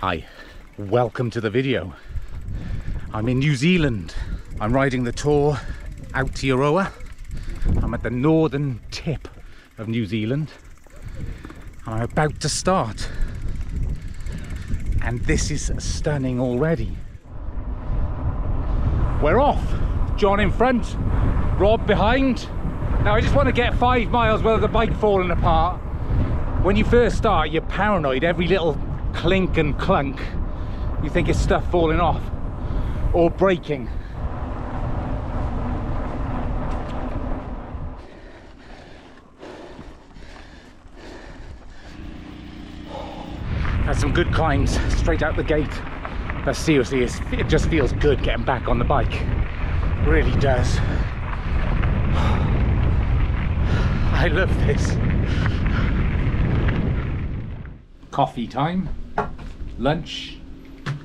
Hi, welcome to the video. I'm in New Zealand. I'm riding the Tour Aotearoa. I'm at the northern tip of New Zealand and I'm about to start. And this is stunning already. We're off. John in front, Rob behind. Now I just want to get 5 miles without the bike falling apart. When you first start, you're paranoid. Every little clink and clunk, you think it's stuff falling off or breaking. Had some good climbs straight out the gate, but seriously, it just feels good getting back on the bike. It really does. I love this. Coffee time, lunch,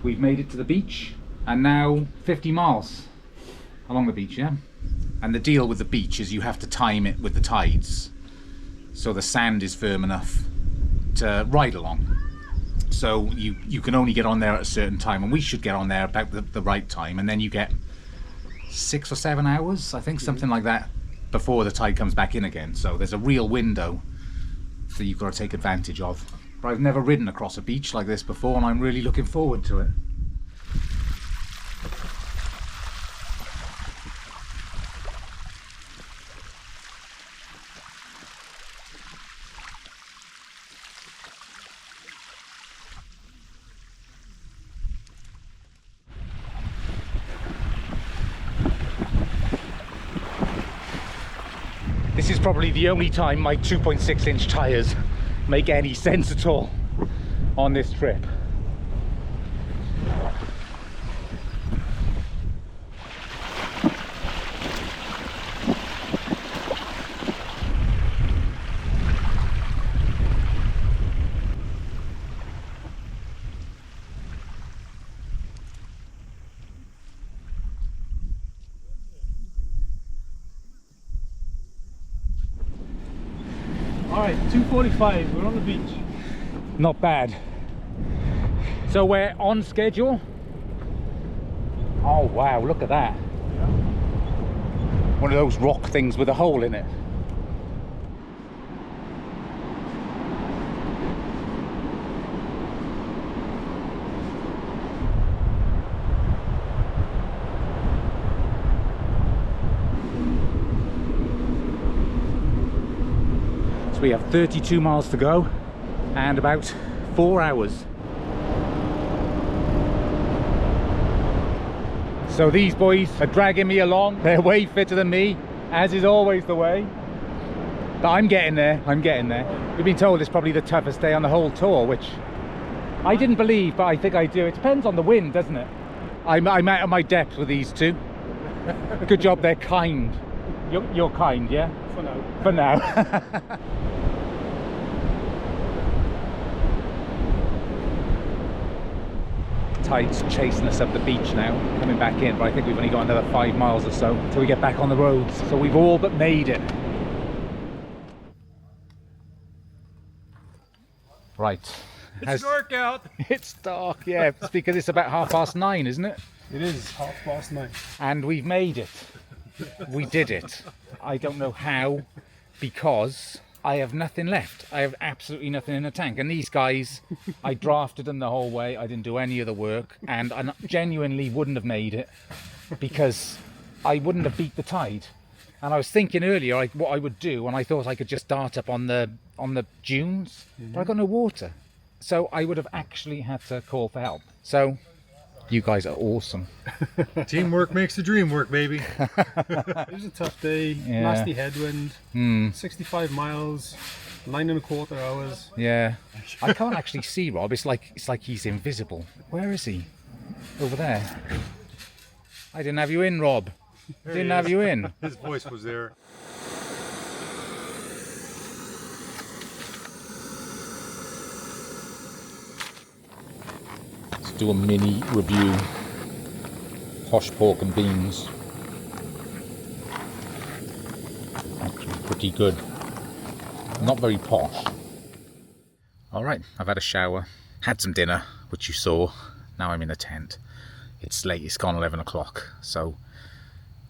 we've made it to the beach, and now 50 miles along the beach, yeah? And the deal with the beach is you have to time it with the tides, so the sand is firm enough to ride along. So you can only get on there at a certain time, and we should get on there about the right time, and then you get 6 or 7 hours, I think, something like that, before the tide comes back in again. So there's a real window that you've got to take advantage of. But I've never ridden across a beach like this before, and I'm really looking forward to it. This is probably the only time my 2.6-inch tyres make any sense at all on this trip. Alright, 2:45, we're on the beach. Not bad. So we're on schedule. Oh wow, look at that. One of those rock things with a hole in it. We have 32 miles to go and about 4 hours. So these boys are dragging me along. They're way fitter than me, as is always the way. But I'm getting there, I'm getting there. We've been told it's probably the toughest day on the whole tour, which I didn't believe, but I think I do. It depends on the wind, doesn't it? I'm out of my depth with these two. Good job they're kind. You're kind, yeah? For now. For now. Tide's chasing us up the beach now, coming back in, but I think we've only got another 5 miles or so until we get back on the roads. So we've all but made it. Right. It's dark out. It's dark, yeah. It's because it's about 9:30, isn't it? It is 9:30. And we've made it. We did it. I don't know how, because I have nothing left. I have absolutely nothing in the tank. And these guys, I drafted them the whole way. I didn't do any of the work, and I genuinely wouldn't have made it because I wouldn't have beat the tide. And I was thinking earlier what I would do, and I thought I could just dart up on the dunes, but I got no water. So I would have actually had to call for help. So you guys are awesome. Teamwork makes the dream work, baby. It was a tough day. Yeah. Nasty headwind. 65 miles, 9.25 hours. Yeah. I can't actually see Rob. It's like he's invisible. Where is he? Over there. I didn't have you in, Rob. Didn't have you in. His voice was there. Do a mini review. Posh pork and beans. Actually pretty good. Not very posh. Alright, I've had a shower, had some dinner. which you saw. Now I'm in a tent. It's late, it's gone 11 o'clock, so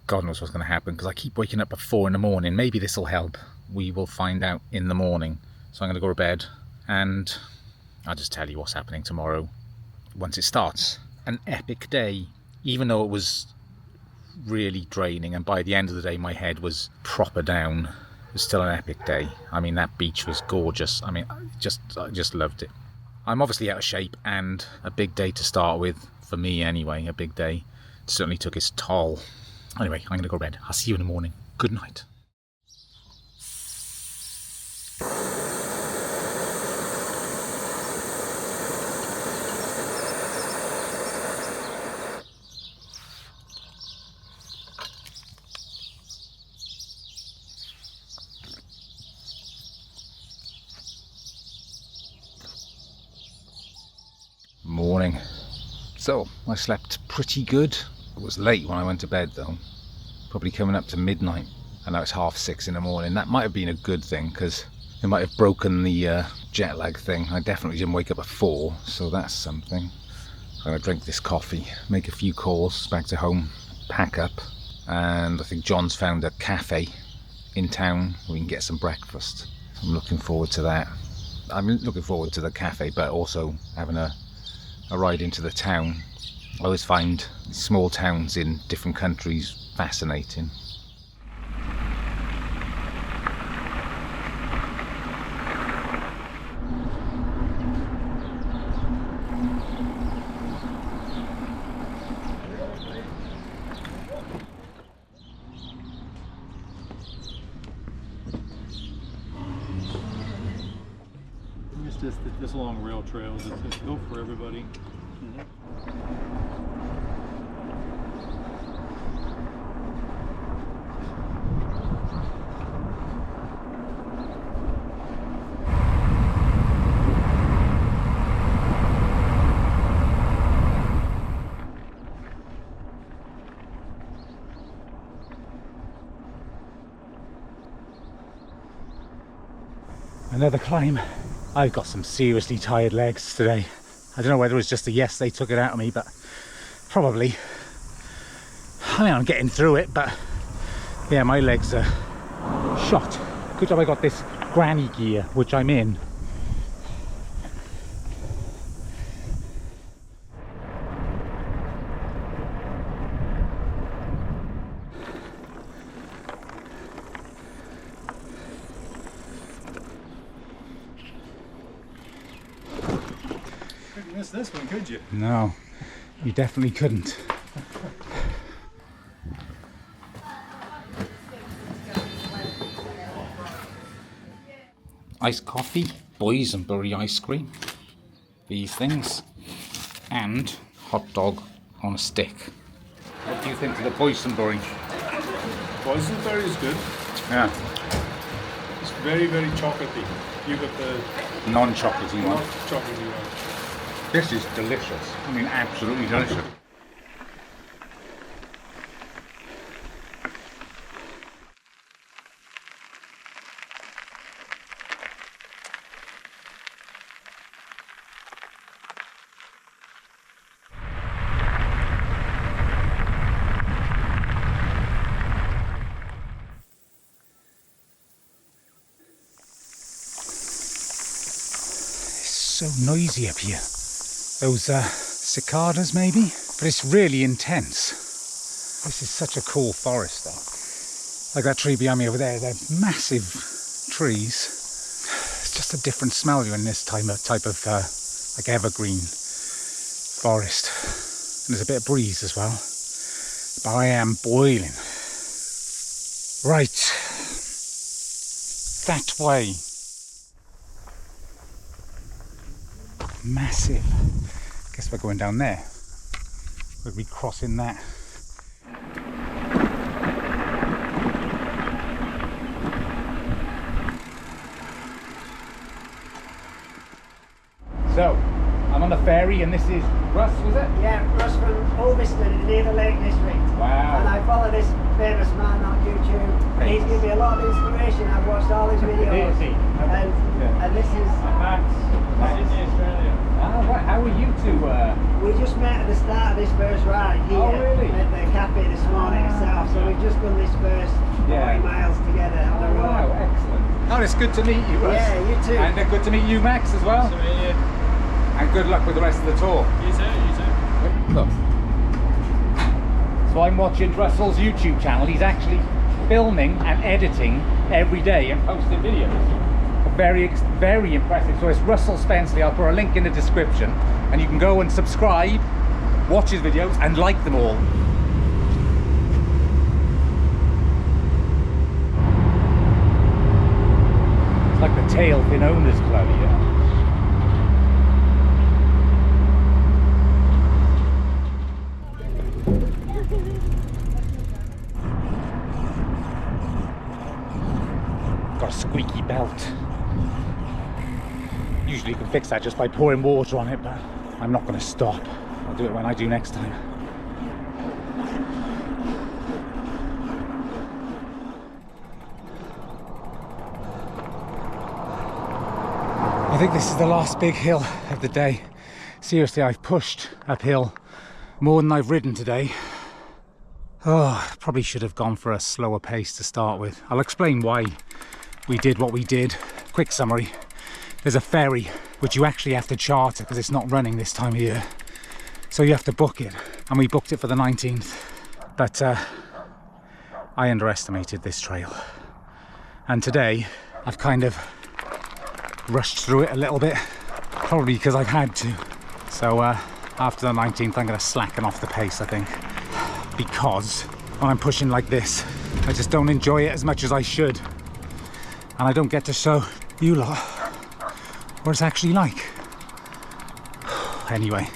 God knows what's going to happen, because I keep waking up at 4 in the morning. Maybe this will help. We will find out in the morning. So I'm going to go to bed, and I'll just tell you what's happening tomorrow once it starts. An epic day, even though it was really draining, and by the end of the day my head was proper down. It was still an epic day. I mean, that beach was gorgeous. I mean, I just loved it. I'm obviously out of shape, and a big day to start with, for me anyway, a big day. It certainly took its toll. Anyway, I'm going to go to bed. I'll see you in the morning. Good night. Morning. So, I slept pretty good. It was late when I went to bed though, probably coming up to midnight, and now it's 6:30 in the morning. That might have been a good thing, because it might have broken the jet lag thing. I definitely didn't wake up at 4, so that's something. I'm going to drink this coffee, make a few calls back to home, pack up, and I think John's found a cafe in town where we can get some breakfast. I'm looking forward to that. I'm looking forward to the cafe, but also having a ride into the town. I always find small towns in different countries fascinating. It's just that this long rail trails, it's built for everybody. Another climb. I've got some seriously tired legs today. I don't know whether it was just a yesterday took it out of me, but probably. I mean, I'm getting through it, but yeah, my legs are shot. Good job I got this granny gear, which I'm in. Couldn't miss this one, could you? No, you definitely couldn't. Iced coffee, boysenberry ice cream, these things, and hot dog on a stick. What do you think of the boysenberry? Boysenberry is good. Yeah. It's very, very chocolatey. You got the Non-chocolatey one. chocolatey one. This is delicious. I mean, absolutely delicious. So noisy up here. Those cicadas maybe, but it's really intense. This is such a cool forest though. Like that tree behind me over there, they're massive trees. It's just a different smell you're in this type of like evergreen forest. And there's a bit of breeze as well. But I am boiling. Right, that way. Massive. Guess we're going down there. We'll be crossing that. So, I'm on the ferry and this is Russ, was it? Yeah, Russ from Ulverston, near the Lake District. Wow. And I follow this famous man on YouTube. Hey. He's given me a lot of inspiration. I've watched all his videos. Is he? And this is... Max. Sydney, Australia. Ah, right. How are you two We just met at the start of this first ride here really? at the cafe this morning itself. So we've just done this first 40 miles together on the road. Wow, excellent. Oh, it's good to meet you, Russ. Yeah, you too. And good to meet you, Max, as well. So, And good luck with the rest of the tour. you too. Look. So I'm watching Russell's YouTube channel. He's actually filming and editing every day and posting videos. Very impressive. So it's Russell Spenceley. I'll put a link in the description and you can go and subscribe, watch his videos and like them all. It's like the Tail Fin Owners Club here. Got a squeaky belt. Usually you can fix that just by pouring water on it, but I'm not going to stop. I'll do it when I do next time. I think this is the last big hill of the day. Seriously, I've pushed uphill more than I've ridden today. Oh, probably should have gone for a slower pace to start with. I'll explain why we did what we did. Quick summary. There's a ferry which you actually have to charter because it's not running this time of year. So you have to book it. And we booked it for the 19th. But I underestimated this trail. And today I've kind of rushed through it a little bit. Probably because I've had to. So after the 19th I'm going to slacken off the pace, I think. Because when I'm pushing like this, I just don't enjoy it as much as I should. And I don't get to show you lot what it's actually like. Anyway,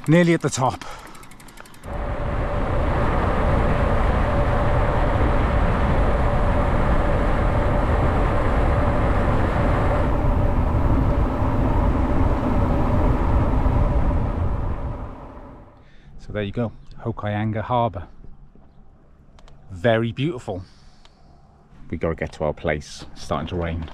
nearly at the top. So there you go, Hokianga Harbour. Very beautiful. We gotta get to our place. It's starting to rain.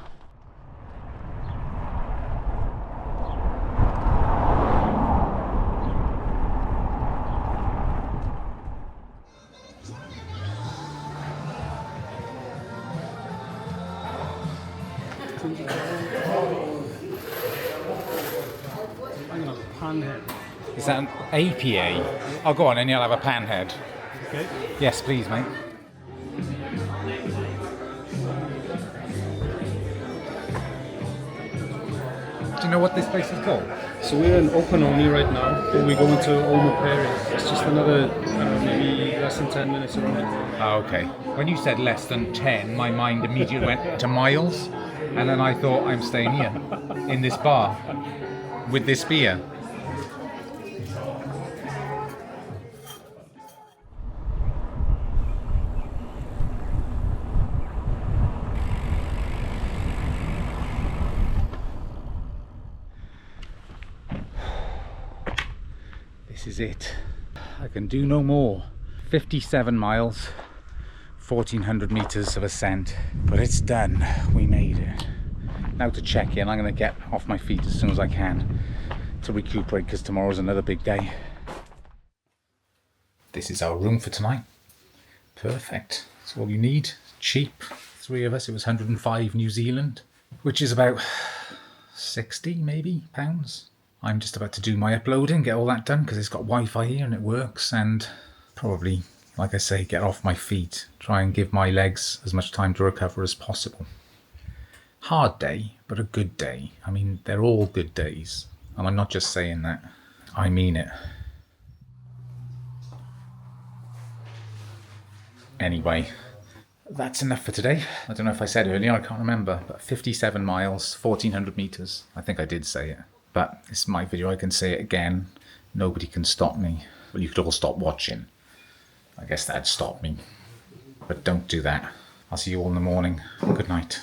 I'm gonna have a panhead. Is that an APA? Oh, go on, then you'll have a panhead. Okay. Yes, please, mate. Do you know what this place is called? So we're in Okanoni right now, but we go into Ferry. It's just another maybe less than 10 minutes around. Oh, okay. When you said less than 10, my mind immediately went to miles, and then I thought, I'm staying here in this bar with this beer. This is it. I can do no more. 57 miles, 1400 meters of ascent, but it's done. We made it. Now to check in, I'm going to get off my feet as soon as I can to recuperate because tomorrow's another big day. This is our room for tonight. Perfect. That's all you need. Cheap. 3 of us. It was 105 New Zealand, which is about 60 maybe pounds. I'm just about to do my uploading, get all that done because it's got Wi-Fi here and it works, and probably, like I say, get off my feet, try and give my legs as much time to recover as possible. Hard day, but a good day. I mean, they're all good days, and I'm not just saying that, I mean it. Anyway, that's enough for today. I don't know if I said earlier, I can't remember, but 57 miles, 1400 meters. I think I did say it. But it's my video, I can say it again. Nobody can stop me. Well, you could all stop watching. I guess that'd stop me. But don't do that. I'll see you all in the morning. Good night.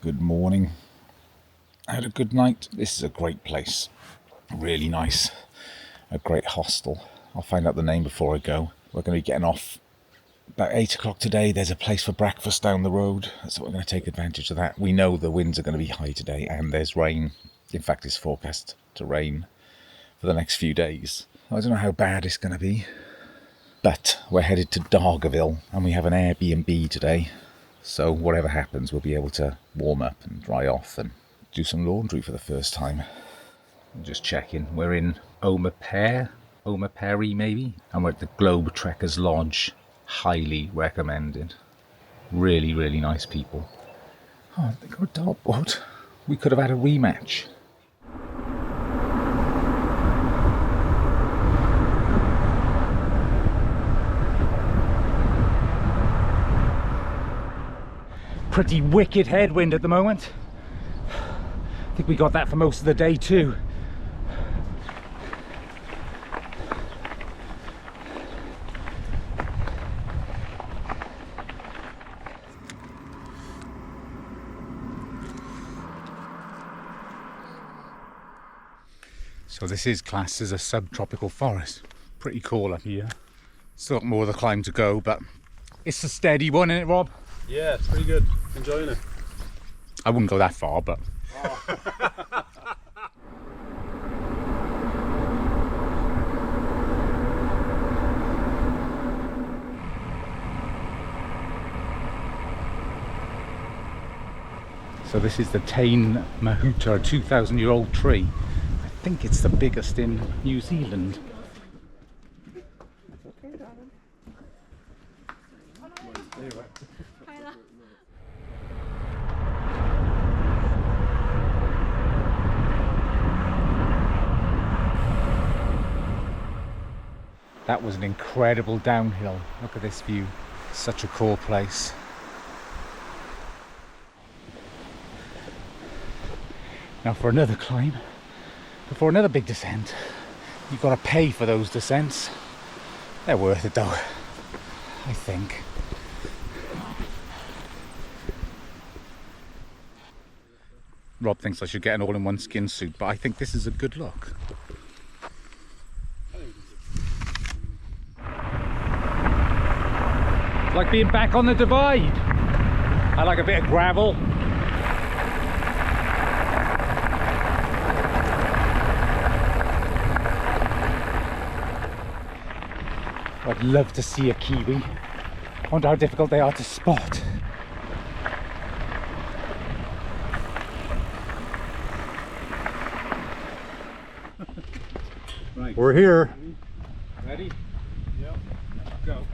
Good morning. I had a good night. This is a great place. Really nice. A great hostel. I'll find out the name before I go. We're going to be getting off About 8 o'clock today, there's a place for breakfast down the road, so we're going to take advantage of that. We know the winds are going to be high today, and there's rain. In fact, it's forecast to rain for the next few days. I don't know how bad it's going to be, but we're headed to Dargaville, and we have an Airbnb today. So whatever happens, we'll be able to warm up and dry off and do some laundry for the first time. Just checking. We're in Ferry maybe, and we're at the Globe Trekkers Lodge. Highly recommended. Really, really nice people. Oh, they got a dartboard. We could have had a rematch. Pretty wicked headwind at the moment. I think we got that for most of the day too. So this is classed as a subtropical forest. Pretty cool up here. Still got more of the climb to go, but it's a steady one, isn't it, Rob? Yeah, it's pretty good. Enjoying it. I wouldn't go that far, but... Oh. So this is the Tain Mahuta, a 2,000-year-old tree. I think it's the biggest in New Zealand. That was an incredible downhill. Look at this view. Such a cool place. Now for another climb, before another big descent, you've got to pay for those descents. They're worth it though, I think. Rob thinks I should get an all-in-one skin suit, but I think this is a good look. It's like being back on the divide. I like a bit of gravel. I'd love to see a kiwi. I wonder how difficult they are to spot. Right. We're here. Ready? Yep. Go.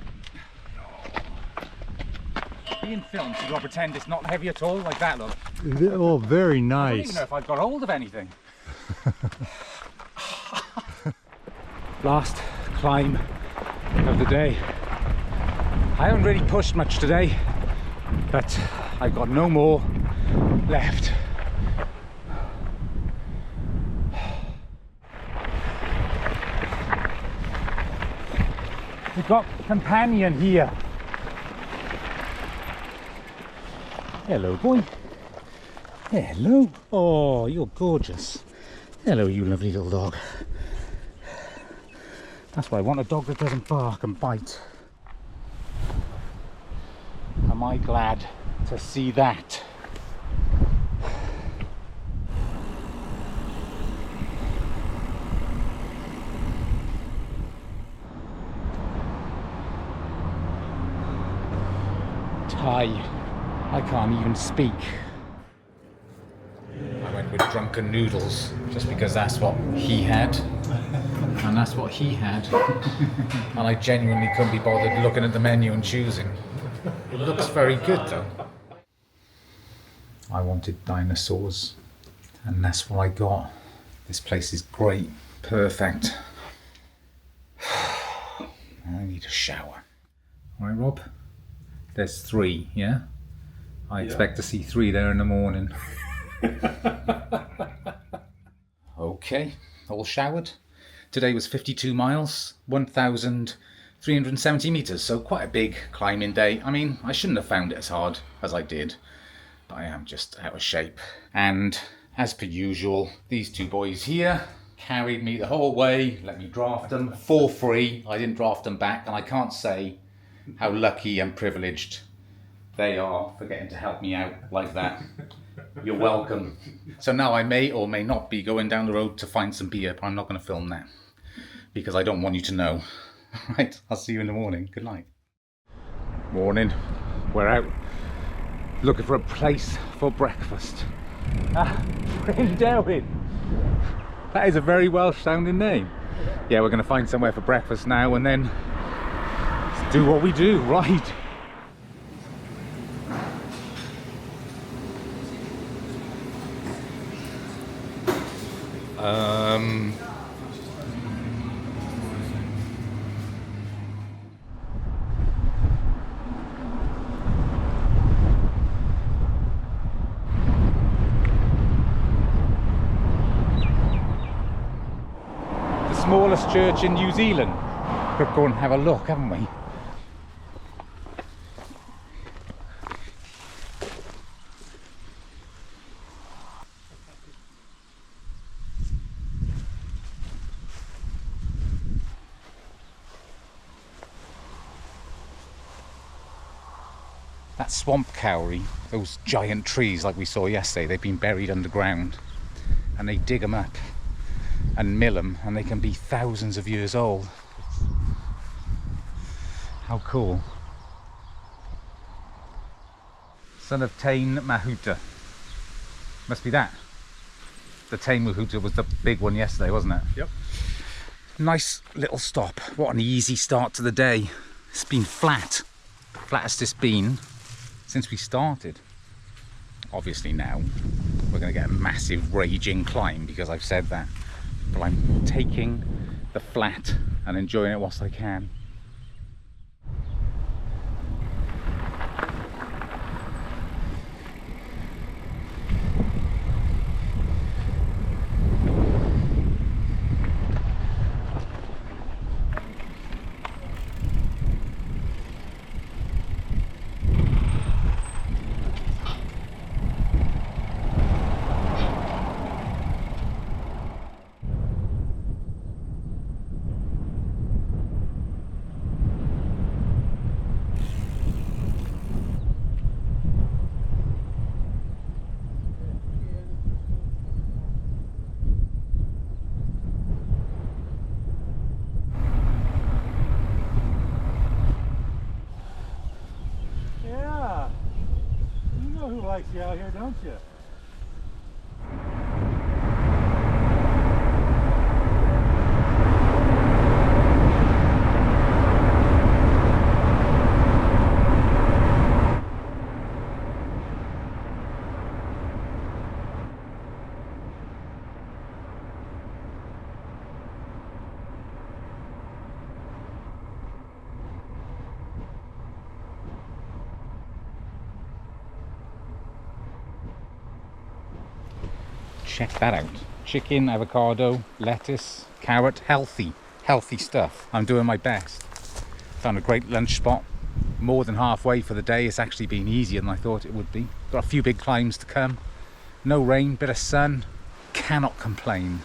Being filmed, so you've got to pretend it's not heavy at all, like that, look. Oh, very I don't nice. even know if I've got hold of anything. Last climb of the day. I haven't really pushed much today, but I've got no more left. We've got companion here. Hello, boy. Hello. Oh, you're gorgeous. Hello, you lovely little dog. That's why I want a dog that doesn't bark and bite. Am I glad to see that? Thai. I can't even speak. I went with drunken noodles just because that's what he had. And that's what he had. And I genuinely couldn't be bothered looking at the menu and choosing. It looks very good though. I wanted dinosaurs, and that's what I got. This place is great. Perfect. I need a shower. Alright, Rob? There's 3, yeah? I expect to see 3 there in the morning. Okay, all showered. Today was 52 miles, 1,370 meters, so quite a big climbing day. I mean, I shouldn't have found it as hard as I did, but I am just out of shape. And as per usual, these 2 boys here carried me the whole way, let me draft them for free. I didn't draft them back, and I can't say how lucky and privileged they are for getting to help me out like that. You're welcome. So now I may or may not be going down the road to find some beer, but I'm not going to film that because I don't want you to know. Right, I'll see you in the morning. Good night. Morning. We're out looking for a place for breakfast. Brynderwyn. That is a very Welsh sounding name. Yeah, we're going to find somewhere for breakfast now and then do what we do, right? The smallest church in New Zealand. We've got to go and have a look, haven't we? That swamp cowrie, those giant trees like we saw yesterday, they've been buried underground and they dig them up and mill them and they can be thousands of years old. How cool. Son of Tain Mahuta. Must be that. The Tain Mahuta was the big one yesterday, wasn't it? Yep. Nice little stop. What an easy start to the day. It's been flat. Flattest it's been since we started. Obviously now we're going to get a massive raging climb because I've said that, but I'm taking the flat and enjoying it whilst I can. Likes you out here, don't you? Check that out. Chicken, avocado, lettuce, carrot, healthy stuff. I'm doing my best. Found a great lunch spot. More than halfway for the day. It's actually been easier than I thought it would be. Got a few big climbs to come. No rain, bit of sun. Cannot complain.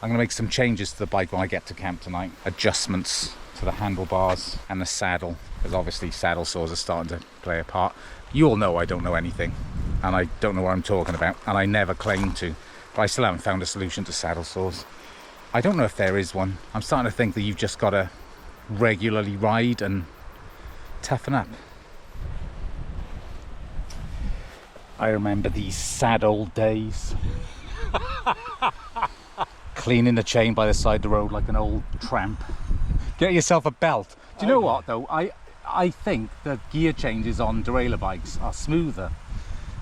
I'm going to make some changes to the bike when I get to camp tonight. Adjustments to the handlebars and the saddle, because obviously saddle sores are starting to play a part. You all know I don't know anything, and I don't know what I'm talking about, and I never claim to, but I still haven't found a solution to saddle sores. I don't know if there is one. I'm starting to think that you've just got to regularly ride and toughen up. I remember these sad old days. Cleaning the chain by the side of the road like an old tramp. Get yourself a belt. Do you know what though? I think the gear changes on derailleur bikes are smoother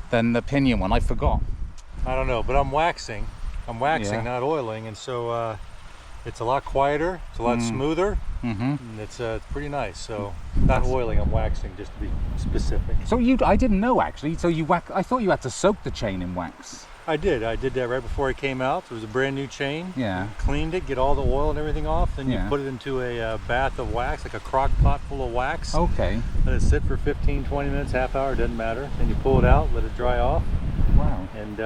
than the pinion one. I forgot. I don't know, but I'm waxing, not oiling, and so it's a lot quieter, it's a lot smoother, and it's pretty nice. So not oiling, I'm waxing, just to be specific. So I didn't know actually. So I thought you had to soak the chain in wax. I did that right before I came out. It was a brand new chain. Yeah. Cleaned it, get all the oil and everything off, then you put it into a bath of wax, like a crock pot full of wax. Okay. Let it sit for 15, 20 minutes, half hour, doesn't matter. Then you pull it out, let it dry off. Wow. And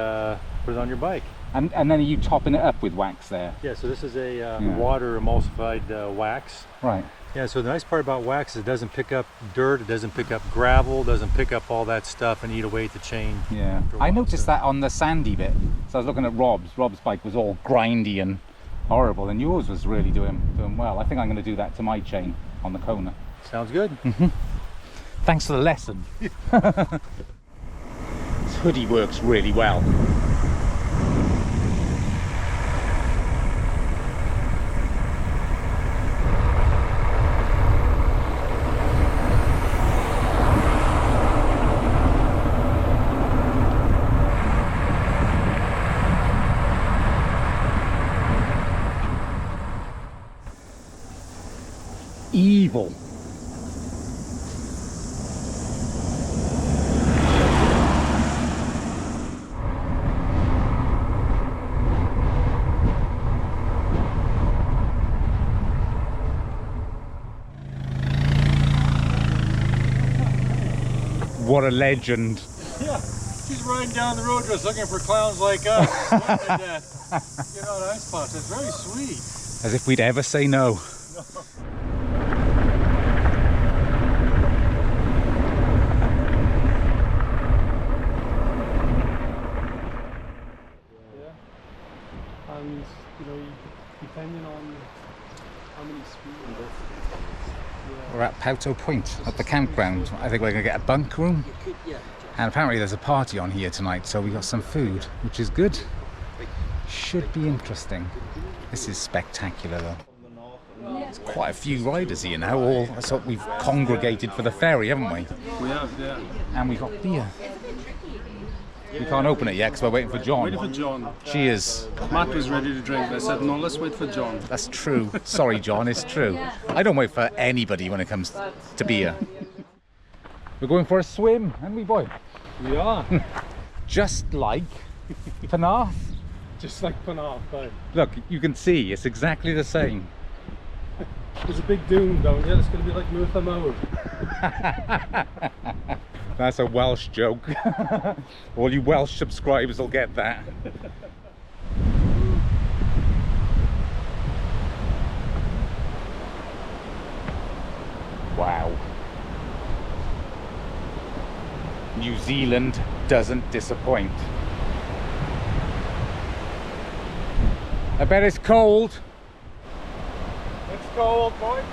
put it on your bike. And then are you topping it up with wax there? Yeah, so this is a water emulsified wax. Right. Yeah, so the nice part about wax is it doesn't pick up dirt, it doesn't pick up gravel, doesn't pick up all that stuff and eat away at the chain. Yeah, I noticed that on the sandy bit. So I was looking at Rob's bike was all grindy and horrible, and yours was really doing well. I think I'm going to do that to my chain on the Kona. Sounds good. Thanks for the lesson. This hoodie works really well. Evil. What a legend. Yeah, she's riding down the road just looking for clowns like us. And, you know, the ice spots. It's very sweet. As if we'd ever say no. And you know, depending on how many speed. We're at Pauto Point at the campground. I think we're going to get a bunk room. And apparently there's a party on here tonight, so we got some food, which is good. Should be interesting. This is spectacular though. There's quite a few riders here now. All sort of, we've congregated for the ferry, haven't we? We have, yeah. And we've got beer. We can't open it yet because we're waiting for John. Waiting for John. Cheers. Matt was ready to drink. I said, no, let's wait for John. That's true. Sorry, John, it's true. I don't wait for anybody when it comes to beer. We're going for a swim, aren't we, boy? We are. Just like Penarth. Just like Penarth, right? Look, you can see it's exactly the same. There's a big dune down here. It's going to be like Merthyr Mawr. That's a Welsh joke. All you Welsh subscribers will get that. Wow. New Zealand doesn't disappoint. I bet it's cold. It's cold, boy.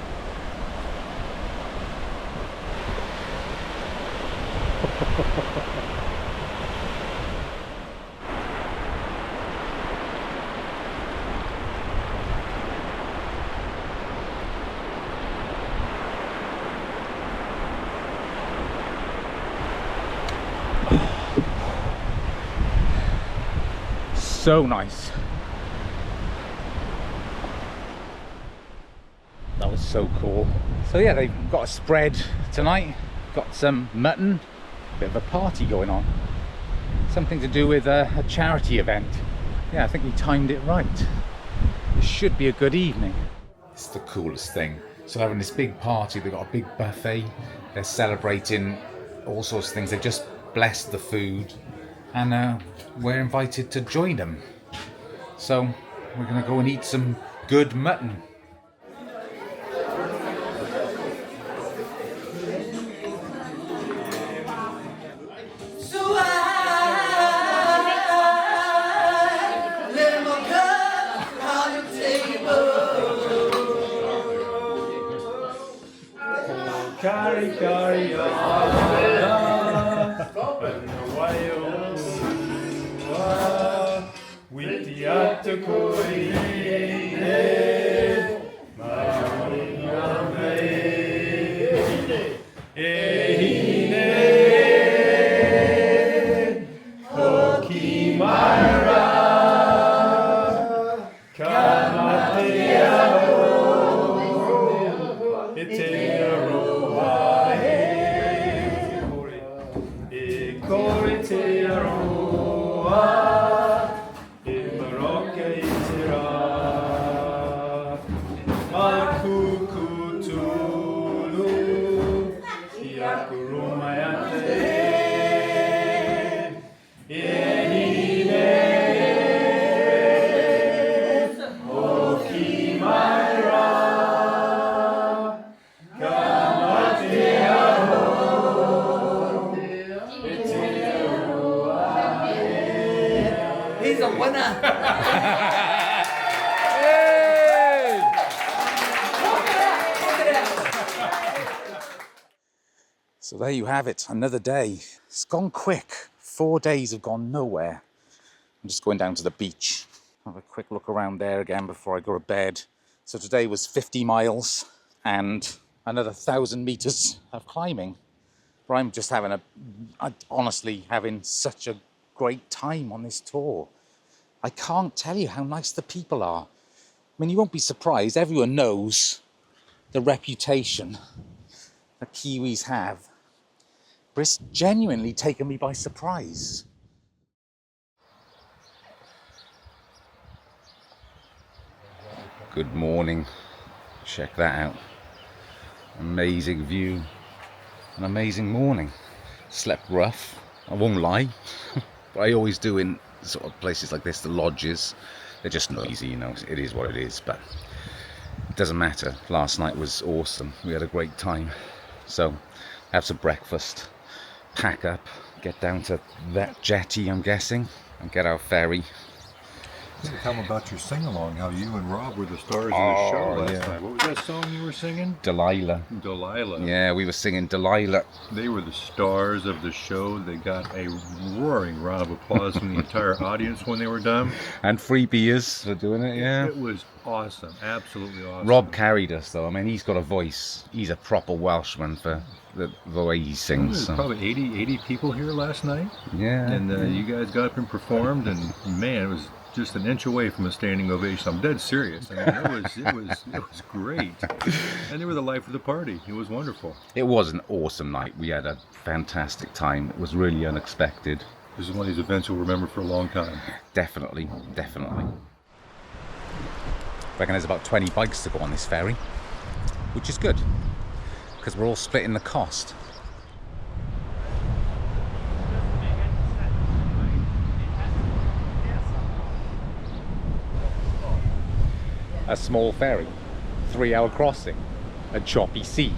So nice. That was so cool. So yeah, they've got a spread tonight. Got some mutton. Bit of a party going on. Something to do with a charity event. Yeah, I think we timed it right. It should be a good evening. It's the coolest thing. So having this big party, they've got a big buffet. They're celebrating all sorts of things. They've just blessed the food. And we're invited to join them. So we're going to go and eat some good mutton. Carry, carry on. With the winner. So there you have it, another day. It's gone quick. 4 days have gone nowhere. I'm just going down to the beach. Have a quick look around there again before I go to bed. So today was 50 miles and another 1,000 meters of climbing. But I'm just honestly having such a great time on this tour. I can't tell you how nice the people are. I mean, you won't be surprised. Everyone knows the reputation that Kiwis have. But it's genuinely taken me by surprise. Good morning. Check that out. Amazing view. An amazing morning. Slept rough, I won't lie. But I always do in sort of places like this, the lodges. They're just noisy, you know, it is what it is, but it doesn't matter. Last night was awesome. We had a great time. So, have some breakfast, pack up, get down to that jetty, I'm guessing, and get our ferry. Tell them about your sing-along, how you and Rob were the stars of the show last night. What was that song you were singing? Delilah. Delilah. Yeah, we were singing Delilah. They were the stars of the show. They got a roaring round of applause from the entire audience when they were done. And free beers for doing it, yeah. It was awesome, absolutely awesome. Rob carried us though. I mean, he's got a voice. He's a proper Welshman for the way he sings. There was probably 80 people here last night. Yeah. And you guys got up and performed, and man, it was just an inch away from a standing ovation. I'm dead serious. I mean, it was great. And they were the life of the party. It was wonderful. It was an awesome night. We had a fantastic time. It was really unexpected. This is one of these events we'll remember for a long time. Definitely, definitely. I reckon there's about 20 bikes to go on this ferry, which is good, because we're all splitting the cost. A small ferry, 3-hour crossing, a choppy sea,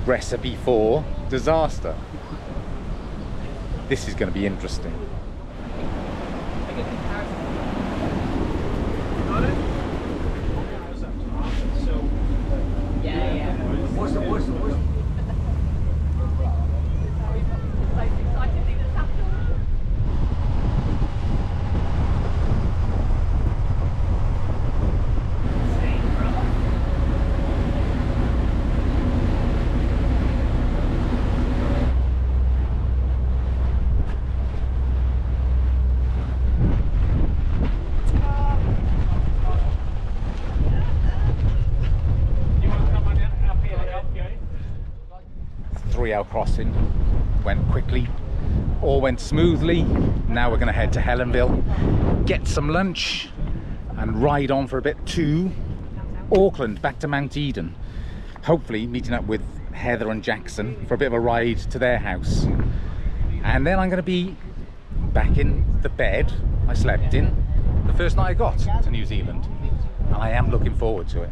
recipe for disaster. This is going to be interesting. Our crossing went quickly, all went smoothly. Now we're going to head to Helenville, get some lunch and ride on for a bit to Auckland, back to Mount Eden, hopefully meeting up with Heather and Jackson for a bit of a ride to their house, and then I'm going to be back in the bed I slept in the first night I got to New Zealand, and I am looking forward to it.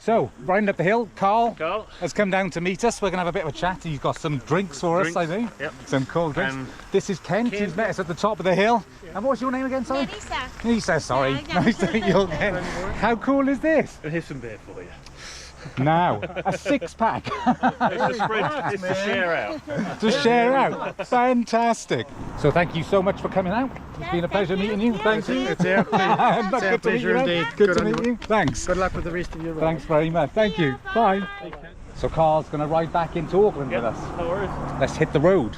So, riding up the hill, Carl has come down to meet us. We're going to have a bit of a chat. He's got some drinks for us, I think. Yep. Some cold drinks. This is Kent. He's met us at the top of the hill. Yeah. And what's your name again, sorry? Lisa. Lisa, sorry. Yeah. Nice to meet you again. How cool is this? Here's some beer for you. Now, a 6-pack. It's to share out. To share out. Fantastic. So thank you so much for coming out. It's been a pleasure meeting you. Thank you. It's our pleasure. Good to meet pleasure you. indeed. Good to meet you. Thanks. Good luck with the rest of your ride. Thanks very much. Thank you. Bye. So Carl's going to ride back into Auckland with us. No worries. Let's hit the road.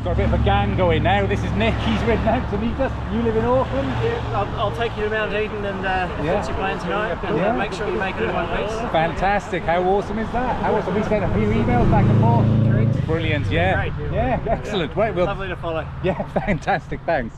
Got a bit of a gang going now. This is Nick. He's ridden out to meet us. You live in Auckland? Yeah, I'll take you to Mount Eden and fancy playing tonight. And make sure you make it in one piece. Fantastic. How awesome is that? How awesome. We sent a few emails back and forth. Correct. Brilliant. Yeah. Great. Yeah. Excellent. Right. Well. Lovely to follow. Yeah. Fantastic. Thanks.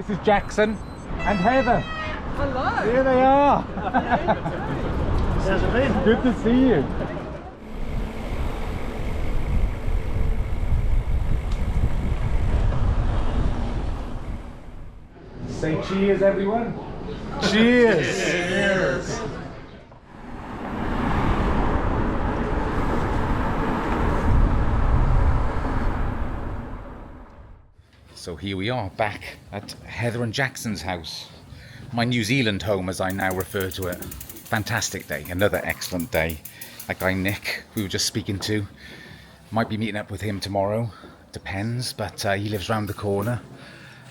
This is Jackson and Heather. Hello. Here they are. How's it been? Good to see you. Say cheers, everyone. Cheers. Cheers. So here we are, back at Heather and Jackson's house. My New Zealand home, as I now refer to it. Fantastic day, another excellent day. That guy Nick, who we were just speaking to, might be meeting up with him tomorrow. Depends, but he lives round the corner.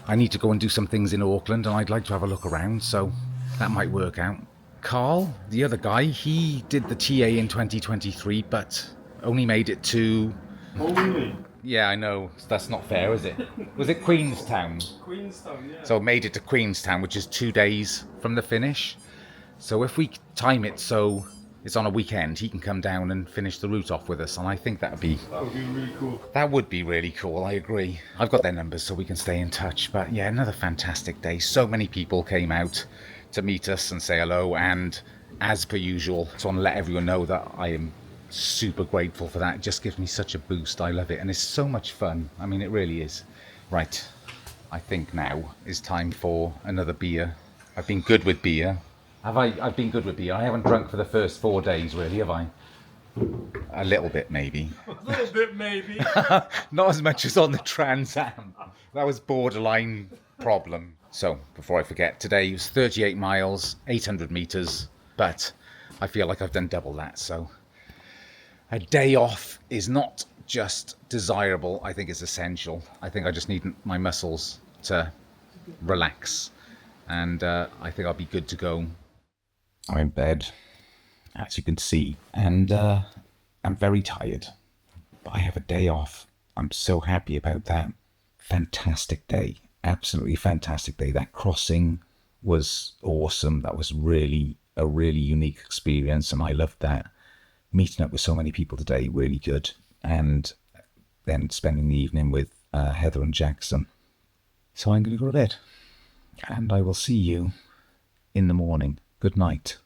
I need to go and do some things in Auckland, and I'd like to have a look around, so that might work out. Carl, the other guy, he did the TA in 2023, but only made it to... Only. Yeah, I know. That's not fair, is it? Was it Queenstown? Queenstown, yeah. So made it to Queenstown, which is 2 days from the finish. So if we time it so it's on a weekend, he can come down and finish the route off with us. And I think that would be really cool. That would be really cool, I agree. I've got their numbers so we can stay in touch. But yeah, another fantastic day. So many people came out to meet us and say hello. And as per usual, so I want to let everyone know that I am super grateful for that. It just gives me such a boost. I love it, and it's so much fun. I mean, it really is. Right, I think now is time for another beer. I've been good with beer. I've been good with beer. I haven't drunk for the first 4 days, really, have I? A little bit, maybe. A little bit, maybe. Not as much as on the Trans Am. That was borderline problem. So, before I forget, today was 38 miles, 800 meters, but I feel like I've done double that, so a day off is not just desirable, I think it's essential. I think I just need my muscles to relax, and I think I'll be good to go. I'm in bed, as you can see, and I'm very tired, but I have a day off. I'm so happy about that. Fantastic day, absolutely fantastic day. That crossing was awesome. That was really a really unique experience, and I loved that. Meeting up with so many people today, really good. And then spending the evening with Heather and Jackson. So I'm going to go to bed. And I will see you in the morning. Good night.